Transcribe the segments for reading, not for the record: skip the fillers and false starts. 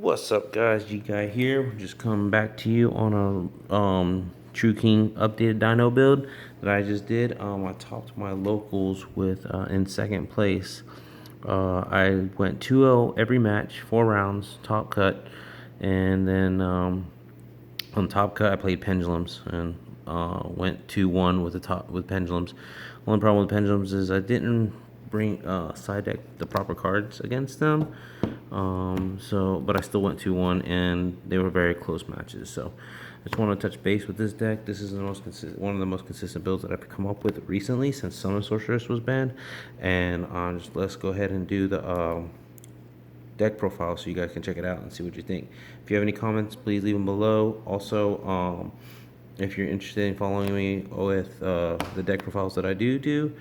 What's up, guys? G Guy here. We're just coming back to you on a True King updated Dino build that I just did. I topped my locals with in second place. I went 2-0 every match, 4 rounds, top cut, and then on top cut I played pendulums and went 2-1 with pendulums. Only problem with pendulums is I didn't bring side deck the proper cards against them. But I still went 2-1, and they were very close matches. So I just want to touch base with this deck. This is one of the most consistent builds that I've come up with recently since Summon Sorceress was banned. And let's go ahead and do the deck profile so you guys can check it out and see what you think. If you have any comments, please leave them below. Also, if you're interested in following me with the deck profiles that I do,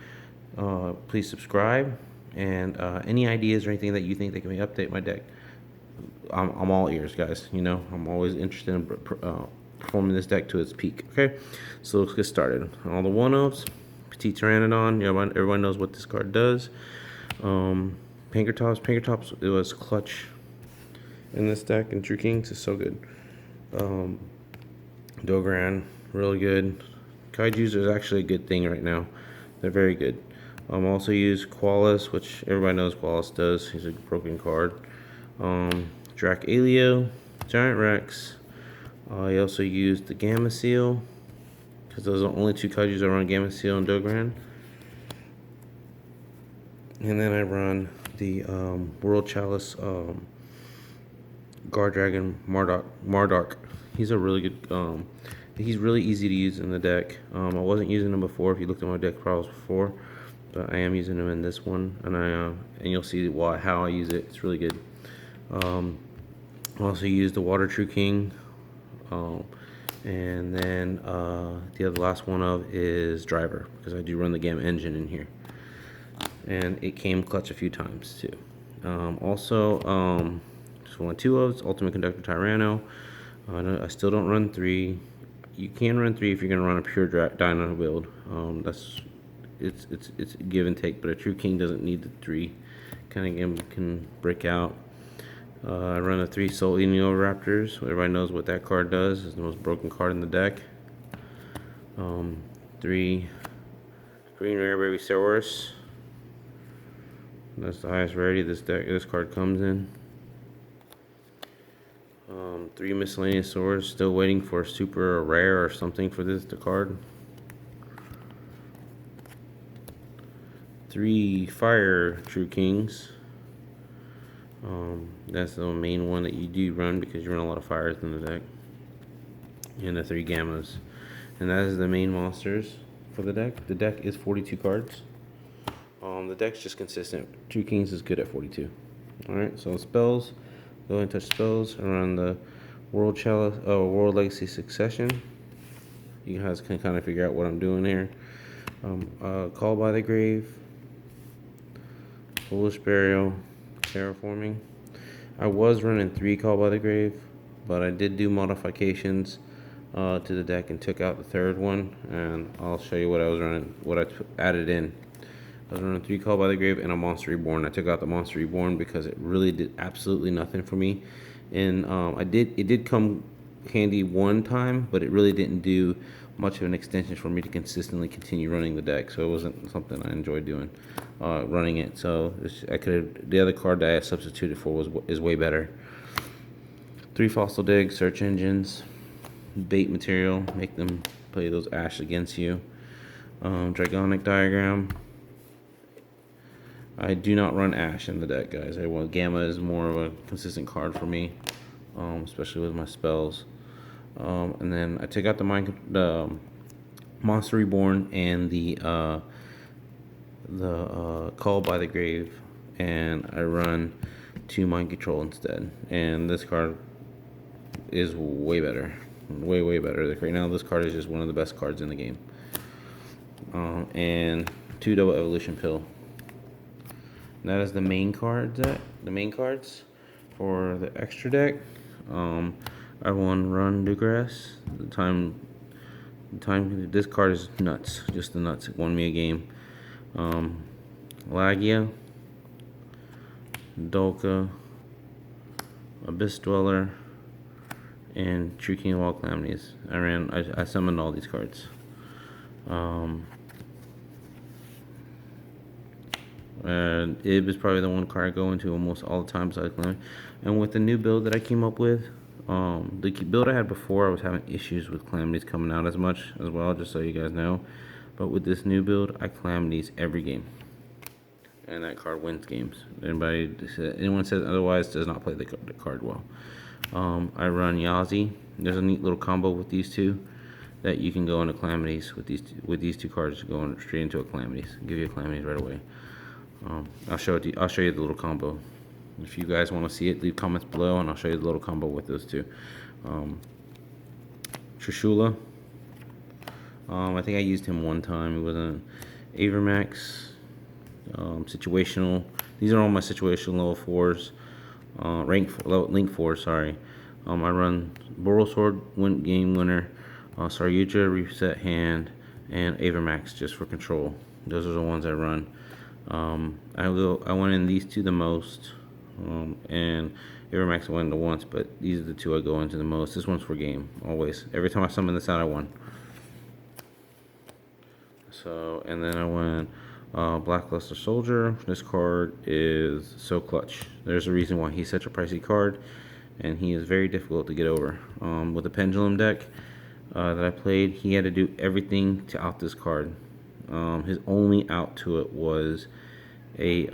please subscribe. And any ideas or anything that you think that can update my deck, I'm all ears, guys. You know, I'm always interested in performing this deck to its peak. Okay, so let's get started. All the 1-ofs, Petit Pteranodon. Everyone knows what this card does. Pankratops, it was clutch in this deck, and True Kings is so good. Dogran, really good. Kaijus is actually a good thing right now. They're very good. Also use Qualis, which everybody knows Qualis does. He's a broken card. Drac-Alio, Giant Rex. I also used the Gamma Seal, because those are the only two kaijus that run Gamma Seal and Dogran. And then I run the World Chalice Guard Dragon Mardark. He's a really good. He's really easy to use in the deck. I wasn't using him before. If you looked at my deck profiles before, but I am using them in this one, and you'll see how I use it. It's really good. I also use the Water True King, and then the last one is Driver, because I do run the Gamma Engine in here, and it came clutch a few times too. Just one 2-ofs, Ultimate Conductor Tyranno. I still don't run 3. You can run 3 if you're gonna run a pure Dino build. It's give and take, but a True King doesn't need the 3. Kind of can break out. I run a 3 Soul Eating Raptors. Everybody knows what that card does. It's the most broken card in the deck. 3 Green Rare Baby Saurus. That's the highest rarity this card comes in. 3 Miscellaneous Swords. Still waiting for a super rare or something for the card. 3 Fire True Kings. That's the main one that you do run, because you run a lot of fires in the deck. And the 3 Gammas. And that is the main monsters for the deck. The deck is 42 cards. The deck's just consistent. True Kings is good at 42. Alright, so spells. Go ahead and touch spells. I run the World Chalice, World Legacy Succession. You guys can kind of figure out what I'm doing here. Call by the Grave, Foolish Burial, Terraforming. I was running 3 Call by the Grave, but I did do modifications to the deck and took out the 3rd one, and I'll show you what I was running, what I added in. I was running 3 Call by the Grave and a Monster Reborn. I took out the Monster Reborn because it really did absolutely nothing for me. And it did come handy one time, but it really didn't do much of an extension for me to consistently continue running the deck. So it wasn't something I enjoyed doing, running it. So the other card that I substituted for is way better. 3 Fossil Dig, Search Engines, Bait Material, make them play those Ash against you. Dragonic Diagram. I do not run Ash in the deck, guys. Gamma is more of a consistent card for me, especially with my spells. And then I took out the Monster Reborn and the Call by the Grave, and I run 2 Mind Control instead. And this card is way better, way better. Like right now, this card is just one of the best cards in the game. And 2 Double Evolution Pill. That is the main cards. For the extra deck. I won Run Dugrass. This card is nuts, just the nuts. It won me a game. Lagia, Dolka, Abyss Dweller, and True King of all Calamities. I summoned all these cards. And Ib is probably the one card I go into almost all the time besides Calamity. And with the new build that I came up with, the build I had before, I was having issues with Calamities coming out as much as well, just so you guys know. But with this new build, I Calamities every game. And that card wins games. Anyone says otherwise does not play the card well. I run Yazi. There's a neat little combo with these two that you can go into Calamities with these two cards, going straight into a Calamities. Give you a Calamities right away. I'll show you the little combo. If you guys want to see it, leave comments below, and I'll show you the little combo with those two. Trishula. I think I used him one time. It was an Avermax. Situational. These are all my situational level 4s. Link 4, sorry. I run Boral Sword, game winner, Saryuja, reset hand, and Avermax just for control. Those are the ones I run. I went in these two the most, and Avermax I went into once, but these are the two I go into the most. This one's for game, always. Every time I summon this out, I won. So, and then I went Blackluster Soldier. This card is so clutch. There's a reason why he's such a pricey card, and he is very difficult to get over. With the Pendulum deck that I played, he had to do everything to out this card. His only out to it was he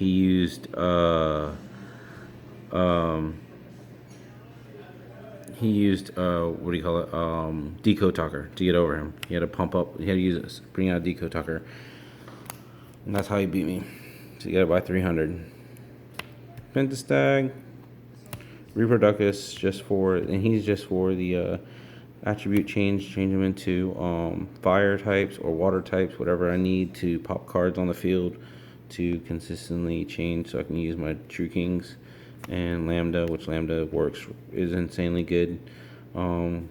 used what do you call it, Decode Talker to get over him. He had to bring out Decode Talker, and that's how he beat me. So you got it by 300. Pentastag, Reproducus, he's just for the attribute change him into fire types or water types, whatever I need to pop cards on the field to consistently change, so I can use my True Kings. And Lambda, which Lambda is insanely good. Cool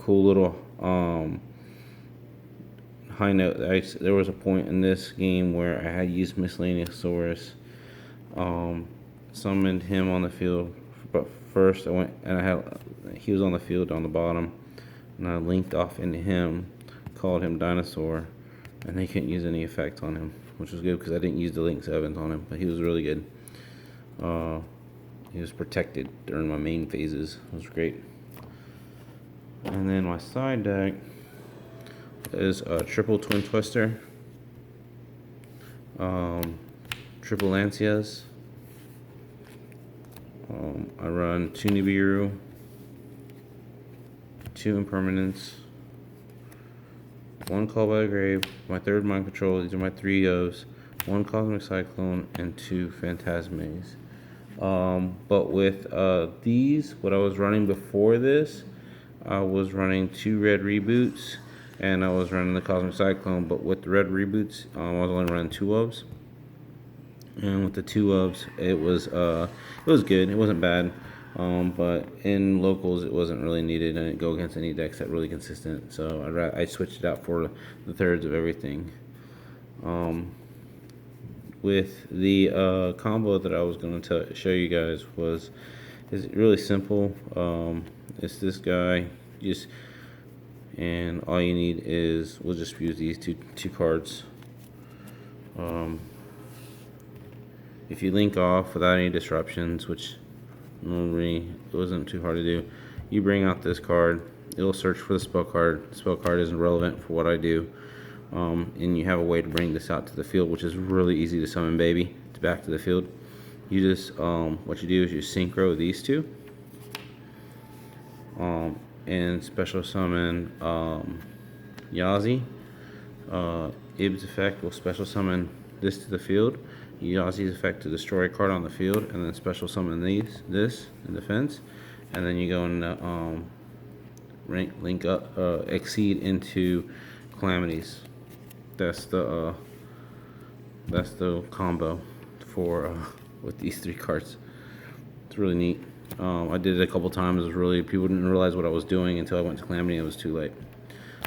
little high note. There was a point in this game where I had used Miscellaneousaurus, summoned him on the field, but first I went and he was on the field on the bottom, and I linked off into him, called him Dinosaur, and they couldn't use any effect on him, which was good because I didn't use the Link 7s on him, but he was really good. He was protected during my main phases. It was great. And then my side deck is a triple Twin Twister, triple Lancias. I run 2 Nibiru, 2 Impermanents, 1 Call by the Grave, my 3rd Mind Control. These are my 3 O's. 1 Cosmic Cyclone, and 2 Phantasmes. But with these, what I was running before this, I was running 2 red reboots, and I was running the Cosmic Cyclone. But with the red reboots, I was only running 2 ofs. And with the 2 ofs, it was good. It wasn't bad. But in locals, it wasn't really needed, and it go against any decks that really consistent. So I switched it out for the 3rds of everything. With the combo that I was going to show you guys is really simple. It's this guy, and all you need is, we'll just use these two cards. If you link off without any disruptions, which normally it wasn't too hard to do, you bring out this card. It'll search for the spell card. The spell card isn't relevant for what I do. And you have a way to bring this out to the field, which is really easy to summon, baby. It's back to the field. You just what you do is you synchro these two, and special summon Yazi. Ib's effect will special summon this to the field. Yazi's effect to destroy a card on the field, and then special summon this in defense, and then you go and link up exceed into Calamities. That's the combo for with these 3 cards. It's really neat. I did it a couple times. It was people didn't realize what I was doing until I went to Calamity, and it was too late.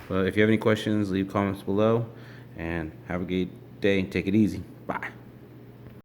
But if you have any questions, leave comments below, and have a great day. Take it easy. Bye.